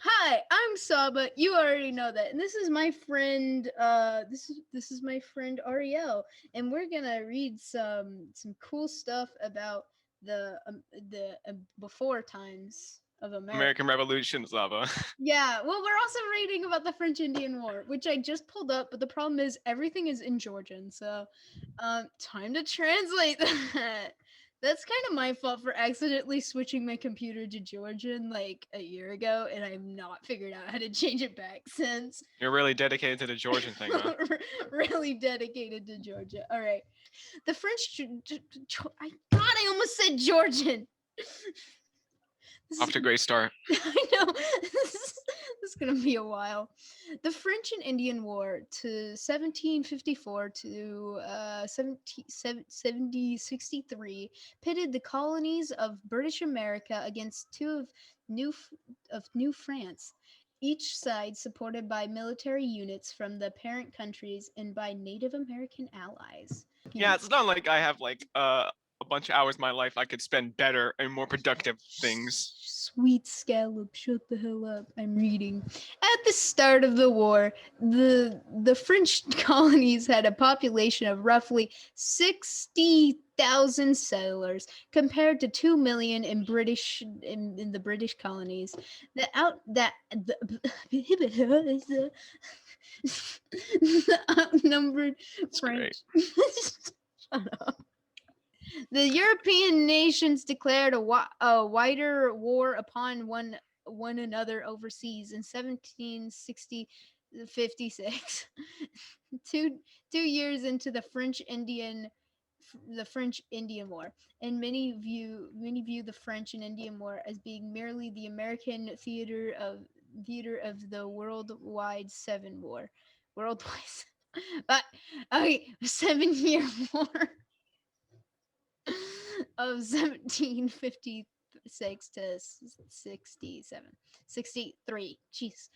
Hi, I'm Saba. You already know that. And this is my friend this is my friend Ariel, and we're going to read some cool stuff about the before times of America. American Revolution, Zava. Yeah, well, we're also reading about the French Indian War, which I just pulled up, but the problem is everything is in Georgian, so time to translate that. That's kind of my fault for accidentally switching my computer to Georgian like a year ago, and I've not figured out how to change it back since. You're really dedicated to the Georgian thing, huh? Really dedicated to Georgia. All right, the French. I almost said Georgian. This Off is to a great start. I know this is gonna be a while. The French and Indian War to 1754 to 1763 pitted the colonies of British America against two New New France. Each side supported by military units from the parent countries and by Native American allies. Yeah, it's not like I have a bunch of hours of my life I could spend better and more productive things. Sweet scallop, shut the hell up. I'm reading. At the start of the war, the French colonies had a population of roughly 60,000 settlers compared to 2 million in the British colonies. The out that the outnumbered It's French. great. Shut up. The European nations declared a wider war upon one another overseas in 1756. Two years into the French Indian War, and many view the French and Indian War as being merely the American theater of the worldwide seven war. Worldwide, but okay, 7 year war of 1756 to 67 63. Jeez.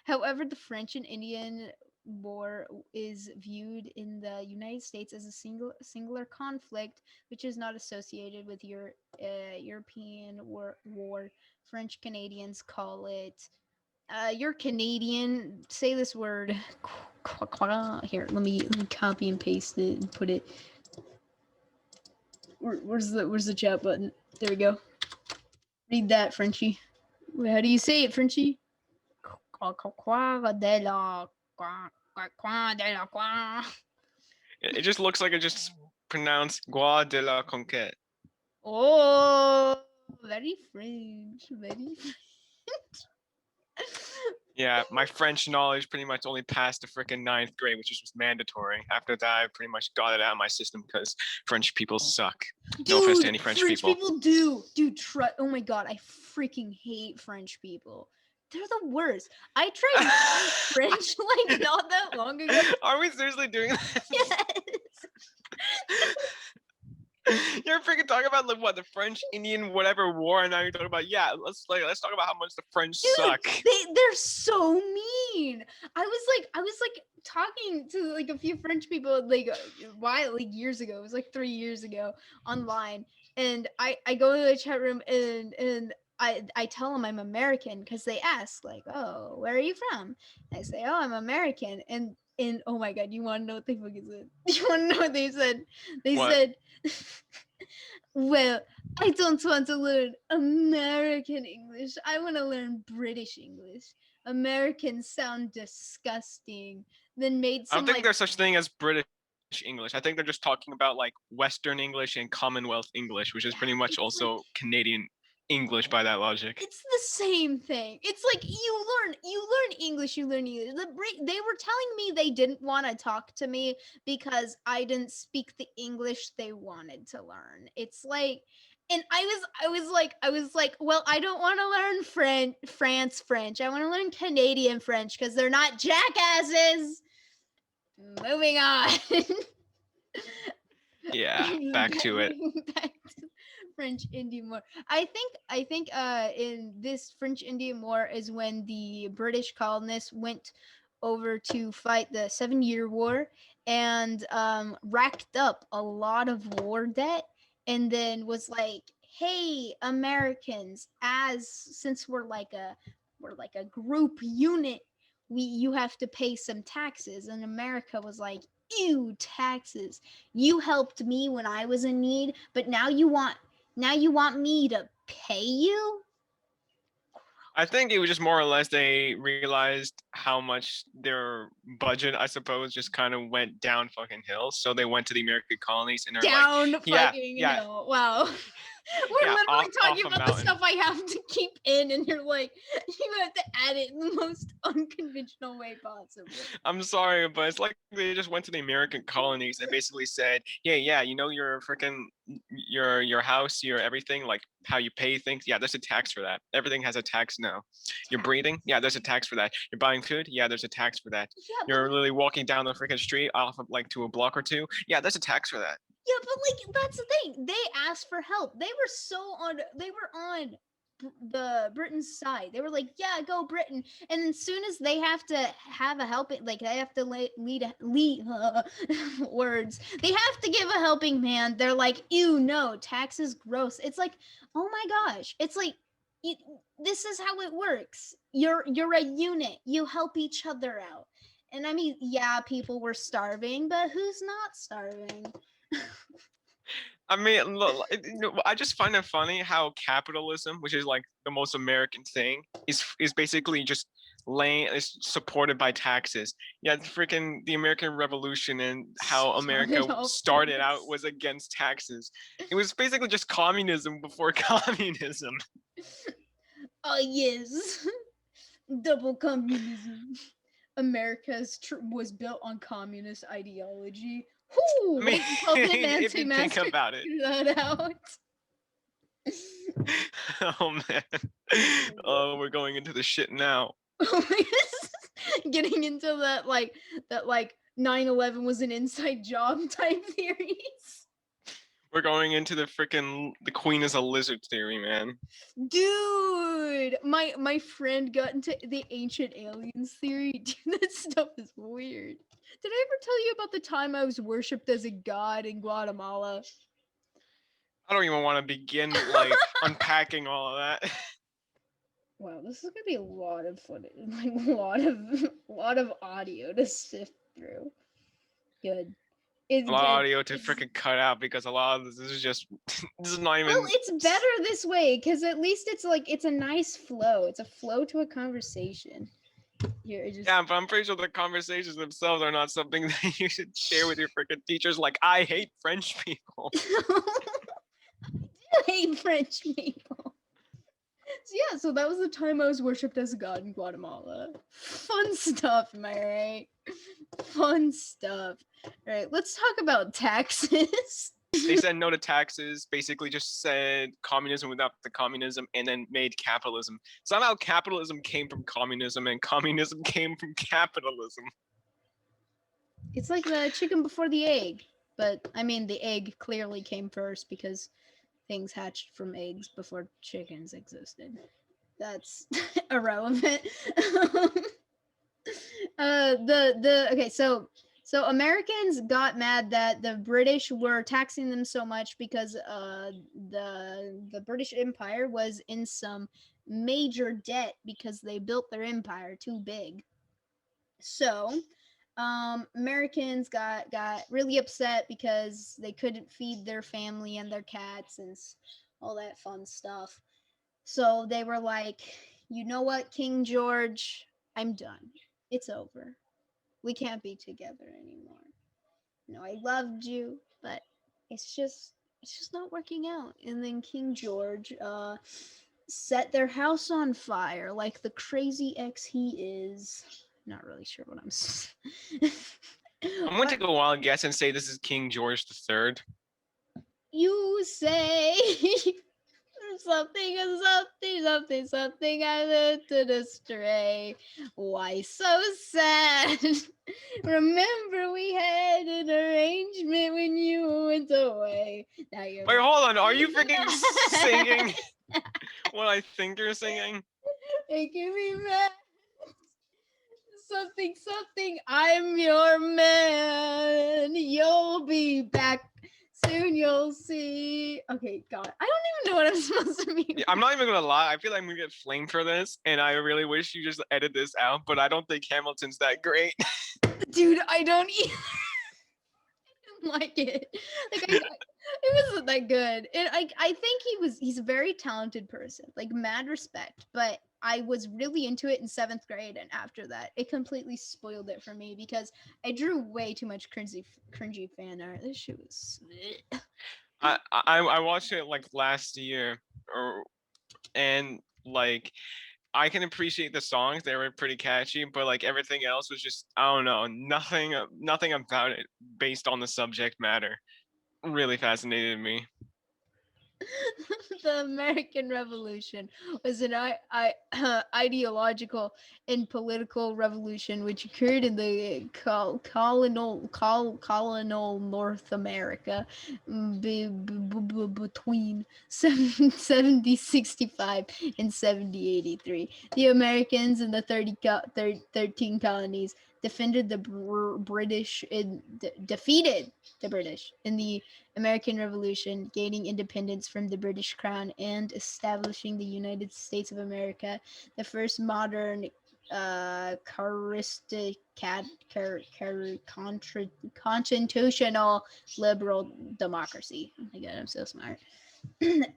However, the French and Indian War is viewed in the United States as a singular conflict, which is not associated with European war. French Canadians call it. You're Canadian. Say this word. Here, let me copy and paste it and put it. Where's the chat button? There we go. Read that, Frenchie. Wait, how do you say it, Frenchie? It just looks like it just pronounced Gua de la Conquête. Oh, very French, very French. Yeah, my French knowledge pretty much only passed the freaking ninth grade, which was mandatory. After that, I pretty much got it out of my system because French people suck. No offense to any French people. Dude, oh my god, I freaking hate French people. They're the worst. I tried French like not that long ago. Are we seriously doing this? Yes. You're freaking talking about like what the French Indian whatever war, and now you're talking about let's talk about how much the French suck. They're so mean. I was like talking to like a few French people like years ago. It was like 3 years ago online, and I go to the chat room and I tell them I'm American because they ask like, oh, where are you from? And I say, oh, I'm American, and oh my god, you want to know what they fucking said? You want to know what they said? They What? said, well, I don't want to learn American English. I want to learn British English. Americans sound disgusting. Then made I some don't think like there's such thing as British English. I think they're just talking about like Western English and Commonwealth English, which is pretty much it's also like Canadian English by that logic. it's the same thing. It's like you learn English, you learn English. They were telling me they didn't want to talk to me because I didn't speak the English they wanted to learn. It's like, and I was like, well, I don't want to learn France French. I want to learn Canadian French because they're not jackasses. Moving on. Yeah, back to it. Back to French Indian War. I think in this French Indian War is when the British colonists went over to fight the 7 Year War and racked up a lot of war debt, and then was like, hey, Americans, as since we're like we're like a group unit. You have to pay some taxes. And America was like, ew, taxes. You helped me when I was in need, but now you want me to pay you? I think it was just more or less they realized how much their budget, I suppose, just kind of went down fucking hill. So they went to the American colonies and they're like, Down yeah, fucking yeah, hill. Wow. We're yeah, literally off talking a about the mountain. stuff I have to keep in, and you're like, you have to add it in the most unconventional way possible. I'm sorry, but it's like they just went to the American colonies and basically said, yeah, you know your freaking your house, your everything, like how you pay things. Yeah, there's a tax for that. Everything has a tax now. You're breathing. Yeah, there's a tax for that. You're buying food. Yeah, there's a tax for that. Yeah, but You're literally walking down the freaking street off of like to a block or two. Yeah, there's a tax for that. yeah, but like that's the thing. They asked for help. They were so on. They were on the Britain's side. They were like, "Yeah, go Britain." And as soon as they have to have a helping, like they have to lead words. They have to give a helping hand. They're like, "Ew, no, tax is gross." It's like, oh my gosh, it's like. It, this is how it works. You're a unit. You help each other out. And I mean, yeah, people were starving, but who's not starving? I mean, I just find it funny how capitalism, which is like the most American thing, is basically just laying is supported by taxes. Yeah, it's freaking the American Revolution and how America Started off started out first. was against taxes. It was basically just communism before communism. Oh yes, double communism. America's was built on communist ideology. I Whoo! mean, Wait, Puppet if you think Anti-Master, about it. figure that out. Oh man. Oh, we're going into the shit now. Getting into that 9/11 was an inside job type theories. We're going into the queen is a lizard theory, man. Dude, my friend got into the ancient aliens theory. Dude, that stuff is weird. Did I ever tell you about the time I was worshipped as a god in Guatemala? I don't even want to begin like unpacking all of that. Wow, this is gonna be a lot of footage, like a lot of audio to sift through. Good. It's A lot of good. audio to It's freaking cut out because a lot of this is just this is not well, even. it's better this way because at least it's a nice flow. It's a flow to a conversation. Here, it just Yeah, but I'm pretty sure the conversations themselves are not something that you should share with your freaking teachers. Like, I hate French people. I do hate French people. So yeah, so that was the time I was worshipped as a god in Guatemala. Fun stuff, am I right? Fun stuff. All right, let's talk about taxes. They said no to taxes, basically just said communism without the communism, and then made capitalism. Somehow capitalism came from communism, and communism came from capitalism. It's like the chicken before the egg, but I mean the egg clearly came first because things hatched from eggs before chickens existed. That's irrelevant. The okay, so Americans got mad that the British were taxing them so much because the British Empire was in some major debt because they built their empire too big. So Americans got really upset because they couldn't feed their family and their cats and all that fun stuff. So they were like, you know what, King George, I'm done. It's over. We can't be together anymore. No, I loved you, but it's just not working out. And then King George set their house on fire like the crazy ex he is. Not really sure what I'm I'm going to but go a wild guess and say this is King George the Third. you say something I lifted astray. Why so sad? Remember we had an arrangement when you went away. Now you're Wait, hold on. Are you freaking singing what I think you're singing? making me mad. Something, I'm your man. You'll be back Soon you'll see. Okay, God, I don't even know what I'm supposed to be. Yeah, I'm not even gonna lie. I feel like I'm gonna get flamed for this, and I really wish you just edit this out. But I don't think Hamilton's that great. Dude, I don't even like it. Like it wasn't that good. And I think he's a very talented person. Like mad respect. But I was really into it in seventh grade, and after that, it completely spoiled it for me because I drew way too much cringy fan art. This shit was. I watched it like last year, or and like I can appreciate the songs; they were pretty catchy. But like everything else was just I don't know, nothing about it based on the subject matter really fascinated me. The American Revolution was an ideological and political revolution which occurred in the colonial North America between 7065 and 7083. The Americans in the 13 colonies defended the British in defeated the British in the American Revolution, gaining independence from the British Crown and establishing the United States of America, the first modern constitutional liberal democracy. Oh my god, I'm so smart.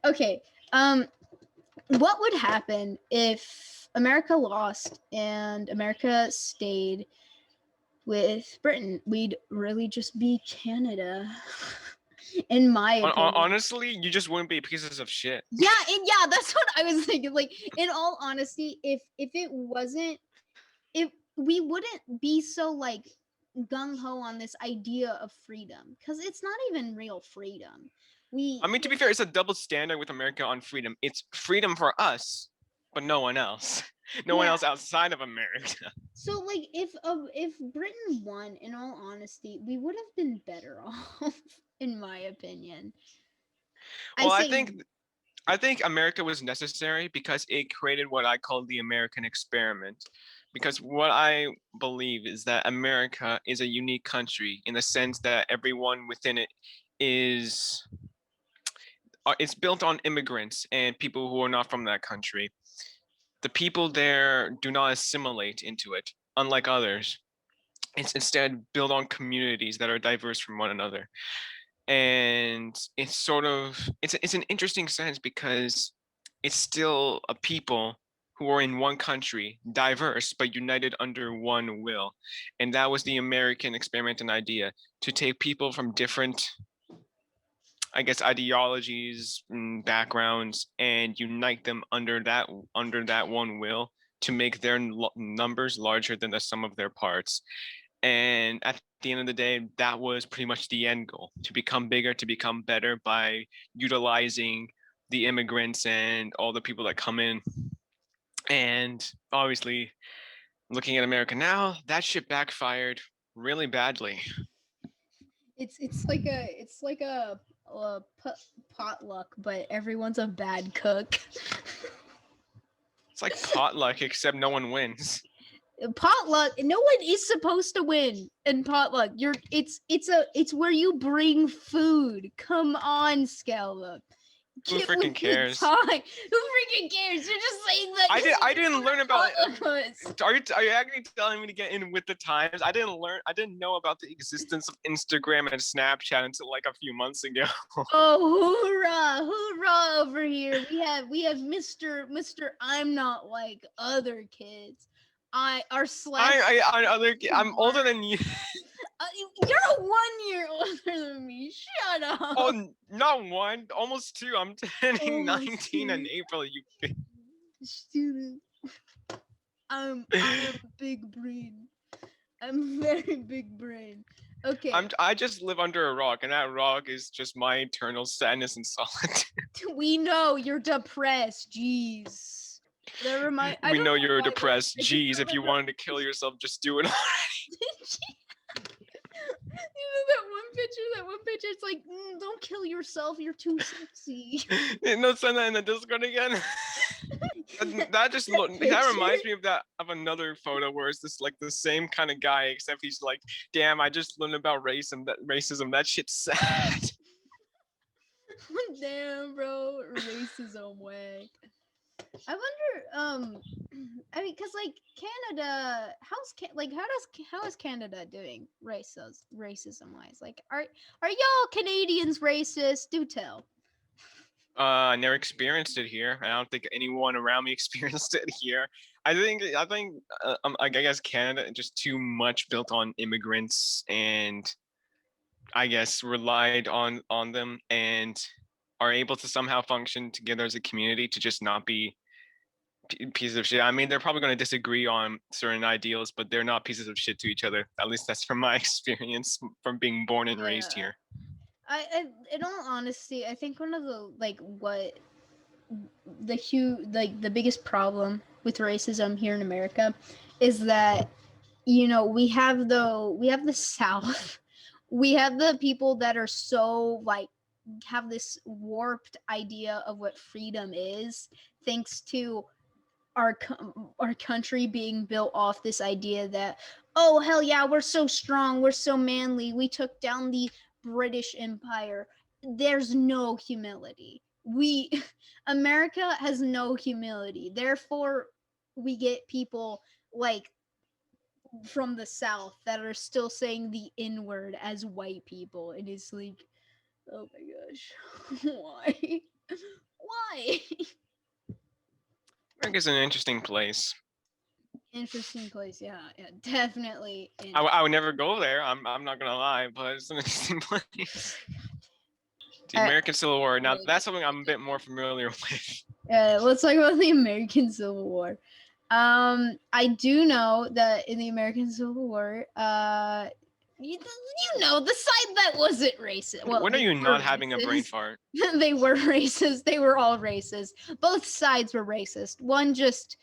Okay, what would happen if America lost and America stayed with Britain? We'd really just be Canada. In my opinion. Honestly, you just wouldn't be pieces of shit. Yeah, and yeah, that's what I was thinking. Like, in all honesty, if it wasn't, if we wouldn't be so like gung ho on this idea of freedom, because it's not even real freedom. I We mean, to be fair, it's a double standard with America on freedom. It's freedom for us, but no one else. No one yeah. else outside of America. So like, if Britain won, in all honesty, we would have been better off, in my opinion. I Well, say I think America was necessary because it created what I call the American experiment. Because what I believe is that America is a unique country in the sense that everyone within it is it's built on immigrants and people who are not from that country. The people there do not assimilate into it, unlike others. It's instead built on communities that are diverse from one another. And it's sort of it's an interesting sense because it's still a people who are in one country, diverse but united under one will. And that was the American experiment and idea, to take people from different, I guess, ideologies and backgrounds and unite them under that one will to make their numbers larger than the sum of their parts. And at the end of the day, that was pretty much the end goal, to become bigger, to become better by utilizing the immigrants and all the people that come in. And obviously, looking at America now, that shit backfired really badly. it's like a potluck, but everyone's a bad cook. It's like potluck, except no one wins. Potluck, no one is supposed to win in potluck. It's where you bring food. Come on, Scalva. Who Get with freaking the cares? time. Who freaking cares? You're just saying that. I didn't learn about it. Us. Are you actually telling me to get in with the times? I didn't know about the existence of Instagram and Snapchat until like a few months ago. Oh, hoorah, hoorah over here. We have Mr. I'm not like other kids. Our slash. I'm older than you. You're 1 year older than me. Shut up. Oh, not one, almost two. I'm turning Almost 19 in two. April. You. Student. I'm big brain. I'm very big brain. Okay. I just live under a rock, and that rock is just my eternal sadness and solitude. We know you're depressed. Jeez. That remind. I We don't know know you're why that. depressed. I just Jeez, if you remember. wanted to kill yourself, just do it. You know that one picture. It's like, don't kill yourself. You're too sexy. No, send that in the Discord again. That just that reminds me of that of another photo where it's this like the same kind of guy, except he's like, damn, I just learned about racism. That shit's sad. Damn, bro, racism way. I wonder. I mean, cause like Canada, how is Canada doing racism wise? Like, are y'all Canadians racist? Do tell. I never experienced it here. I don't think anyone around me experienced it here. I guess Canada is just too much built on immigrants, and I guess relied on them, and are able to somehow function together as a community to just not be pieces of shit. I mean, they're probably going to disagree on certain ideals, but they're not pieces of shit to each other. At least that's from my experience from being born and raised Yeah. here. In all honesty, I think one of the like what the huge like the biggest problem with racism here in America is that we have the South, we have the people that are so like have this warped idea of what freedom is, thanks to our country being built off this idea that, oh hell yeah, we're so strong, we're so manly, we took down the British Empire. There's no humility. We America has no humility. Therefore, we get people like from the South that are still saying the N word as white people. And it's like, oh my gosh, why? Why? America's an interesting place. Interesting place, yeah, yeah, definitely I would interesting. never go there. I'm not gonna lie, but it's an interesting place. The Uh, American Civil War. Now that's something I'm a bit more familiar with. let's talk about the American Civil War. I do know that in the American Civil War, you know, the side that wasn't racist. Well, When are they you were not having a brain racist. fart? They were racist. They were all racist. Both sides were racist. One just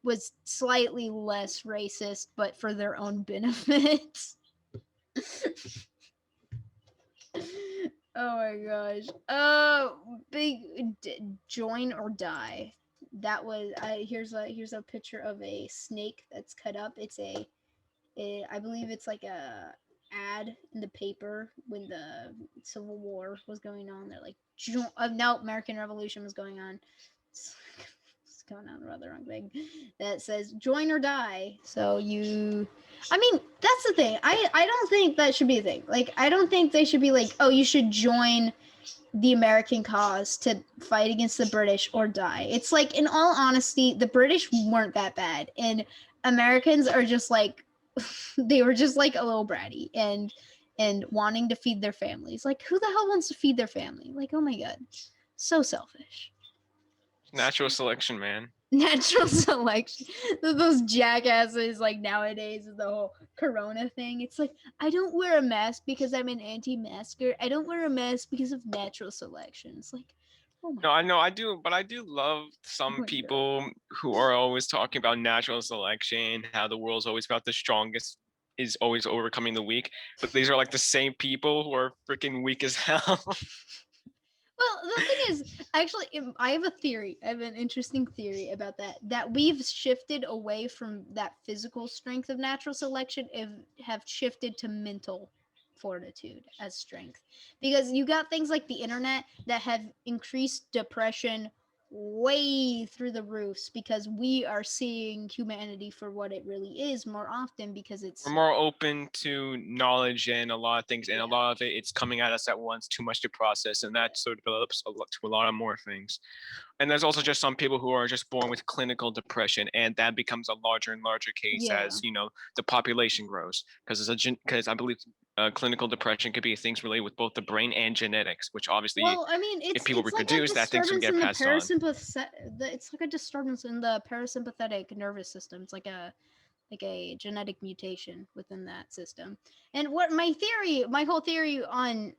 was slightly less racist, but for their own benefit. Oh my gosh. Join or die. That was I here's a picture of a snake that's cut up. I believe it's like a ad in the paper when the Civil War was going on. They're like, no, American Revolution was going on. It's, it's going on rather wrong thing. That says join or die. So you, I mean, that's the thing. I don't think that should be a thing. Like, I don't think they should be like, oh, you should join the American cause to fight against the British or die. It's like, in all honesty, the British weren't that bad, and Americans are just like, they were just like a little bratty and wanting to feed their families. Like, who the hell wants to feed their family? Like, oh my god, so selfish. Natural selection, man. Natural selection. Those jackasses like nowadays with the whole corona thing. It's like, I don't wear a mask because I'm an anti-masker. I don't wear a mask because of natural selection. It's like, oh my No, I know I do, but I do love oh some my god. people who are always talking about natural selection, how the world's always about the strongest is always overcoming the weak. But these are like the same people who are freaking weak as hell. Well, the thing is, actually, I have a theory. I have an interesting theory about that. That we've shifted away from that physical strength of natural selection and have shifted to mental fortitude as strength. Because you got things like the internet that have increased depression way through the roofs because we are seeing humanity for what it really is more often because We're it's more open to knowledge and a lot of things, and a yeah. lot of it it's coming at us at once, too much to process, and that sort of develops a lot to a lot of more things. And there's also just some people who are just born with clinical depression, and that becomes a larger and larger case Yeah. as the population grows, because I believe clinical depression could be things related with both the brain and genetics, which obviously, Well, I mean, if it's people it's like a reproduce, that things can disturbance get in the passed on. It's like a disturbance in the parasympathetic nervous system. It's like a genetic mutation within that system. And what my whole theory on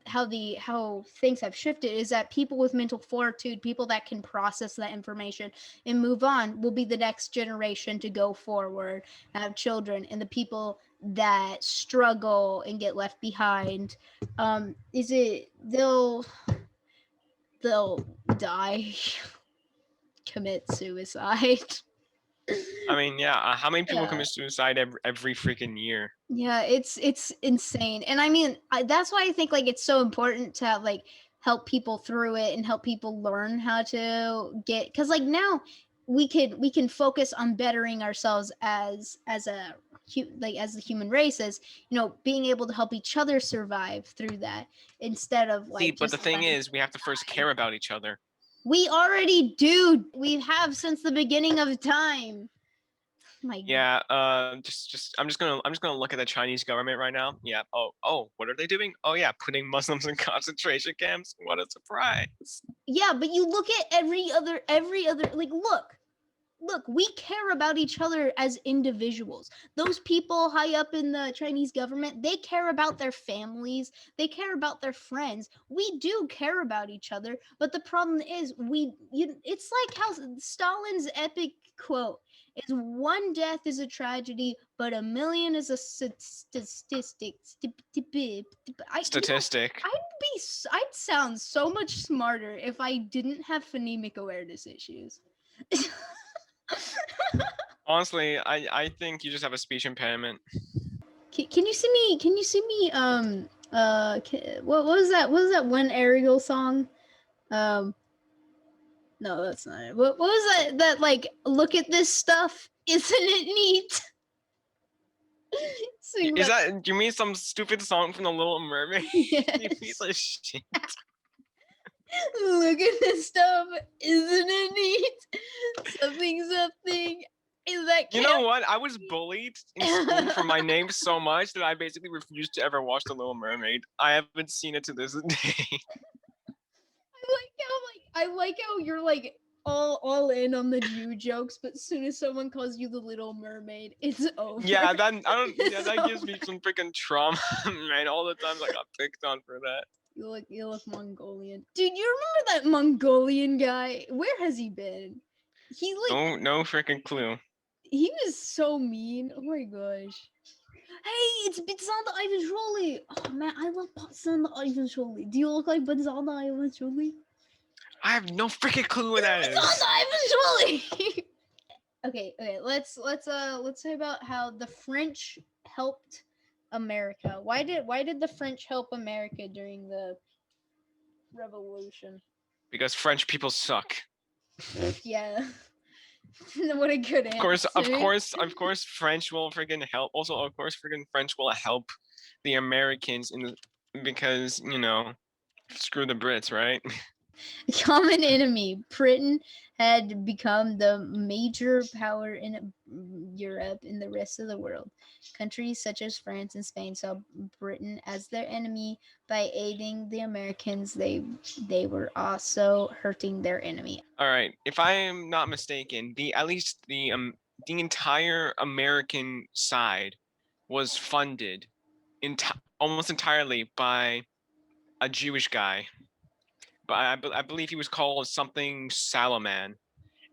how things have shifted is that people with mental fortitude, people that can process that information and move on, will be the next generation to go forward, have children, and the people that struggle and get left behind, is it they'll die, commit suicide. I mean, yeah, how many people Yeah. commit suicide every freaking year? Yeah, it's insane, and I mean, that's why I think like it's so important to have like help people through it and help people learn how to get, because like now we can focus on bettering ourselves as a like as the human race, as being able to help each other survive through that, instead of See, like but the just thing letting is, we have to first care about each other. we already do. We have since the beginning of time. My Yeah. I'm just gonna look at the Chinese government right now. Yeah. Oh. What are they doing? Oh yeah, putting Muslims in concentration camps. What a surprise. Yeah, but you look at every other, like, look, we care about each other as individuals. Those people high up in the Chinese government, they care about their families, they care about their friends. We do care about each other, but the problem is it's like how Stalin's epic quote is, one death is a tragedy, but a million is a statistic. Statistic. I'd sound so much smarter if I didn't have phonemic awareness issues. Honestly, I think you just have a speech impairment. Can you see me? Can you see me? What was that? What was that one Ariel song? Um, no, that's not it. What was that? That like, look at this stuff, isn't it neat? Sing Is that. that? Do you mean some stupid song from The Little Mermaid? You piece Yes. of shit. Look at this stuff, isn't it neat? Something. Is that You camp? know what? I was bullied in school for my name so much that I basically refused to ever watch The Little Mermaid. I haven't seen it to this day. I like how you're like all in on the Jew jokes, but as soon as someone calls you the Little Mermaid, it's over. Yeah, that I don't. Yeah, It's that gives me over. some freaking trauma, man. All the times I got picked on for that. You look Mongolian, dude. You remember that Mongolian guy? Where has he been? He like No freaking clue. he was so mean. Oh my gosh. Hey, it's Benzanda Ivan Jolie. Oh man, I love Benzanda Ivan Jolie. Do you look like Benzanda Ivan Jolie? I have no freaking clue what that It's is. Benzanda Ivan Jolie. Okay. Let's say about how the French helped America. Why did the French help America during the Revolution? Because French people suck. Yeah. What a good Of course, answer. French will freaking help. Also, of course, freaking French will help the Americans in the, because screw the Brits, right? Common enemy. Britain had become the major power in Europe and the rest of the world. Countries such as France and Spain saw Britain as their enemy. By aiding the Americans, they were also hurting their enemy. All right. If I am not mistaken, at least the entire American side was funded almost entirely by a Jewish guy. But I believe he was called something Salaman,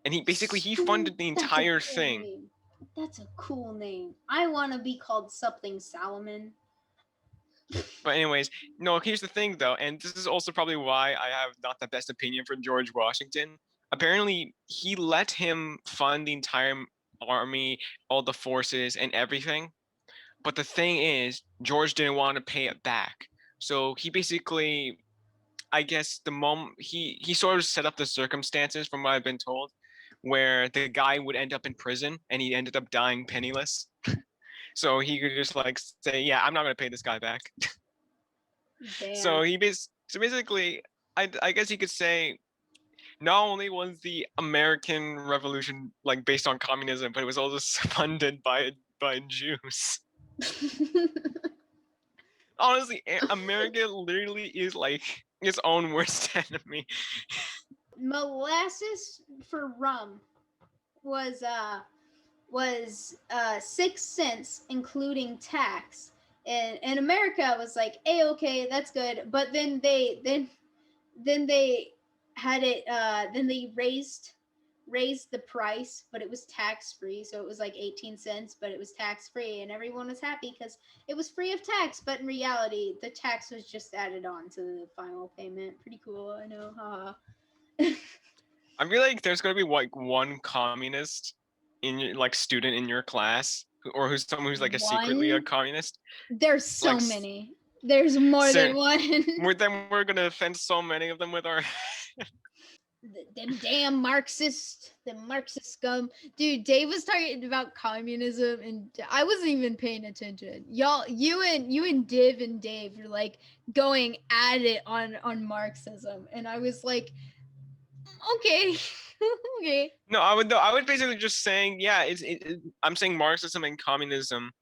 and he funded the That's a entire cool thing. name. That's a cool name. I want to be called something Salomon. But anyways, no. Here's the thing, though, and this is also probably why I have not the best opinion for George Washington. Apparently, he let him fund the entire army, all the forces, and everything. But the thing is, George didn't want to pay it back. So he basically, I guess, the moment he sort of set up the circumstances, from what I've been told, where the guy would end up in prison and he ended up dying penniless. So he could just like say, "Yeah, I'm not going to pay this guy back." Damn. So basically, I guess you could say not only was the American Revolution like based on communism, but it was also funded by Jews. Honestly, America literally is like its own worst enemy. Molasses for rum was 6 cents including tax, and America was like, "Hey, okay, that's good," but then they had it then they raised the price, but it was tax free, so it was like 18 cents, but it was tax free, and everyone was happy because it was free of tax, but in reality the tax was just added on to the final payment. Pretty cool, I know, haha. I feel like there's gonna be like one communist in your like student in your class, or who's someone who's like a secretly a One, communist. there's Like so many. There's more So than one. we're gonna offend so many of them with our. Them damn Marxist scum, dude. Dave was talking about communism, and I wasn't even paying attention. Y'all, you and Div and Dave were like going at it on Marxism, and I was like, okay, okay. No, I would. No, I was basically just saying, yeah. I'm saying Marxism and communism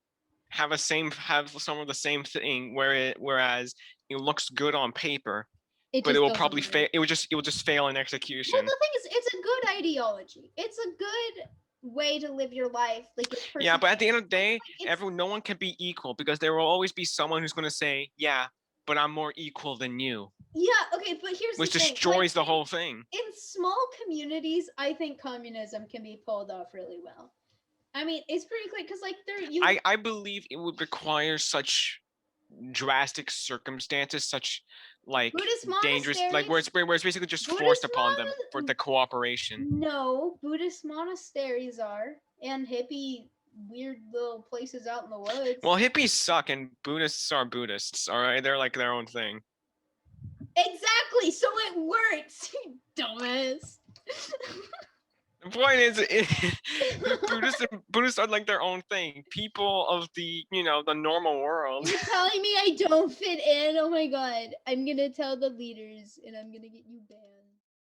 have some of the same thing, whereas it looks good on paper, It but it just will doesn't probably work. fail. It will just fail in Well, execution. the thing is, it's a good ideology. It's a good way to live your life. Like it's Yeah, personal. but at the end of the Like, day, it's no one can be equal because there will always be someone who's going to say, "Yeah, but I'm more equal than you," yeah, okay, but here's the which thing. Like destroys the whole thing. in small communities, I think communism can be pulled off really well. I mean, it's pretty clear because like there you I believe it would require such drastic circumstances, such like Buddhist dangerous, like monasteries, where it's basically just forced Buddhist upon them for the cooperation. no, Buddhist monasteries are and hippie weird little places out in the woods. Well, hippies suck and Buddhists are Buddhists. All right, they're like their own thing. Exactly, so it works. Dumbass. The point is, Buddhists are like their own thing. People of the the normal world. You're telling me I don't fit in? Oh my god. I'm gonna tell the leaders and I'm gonna get you banned.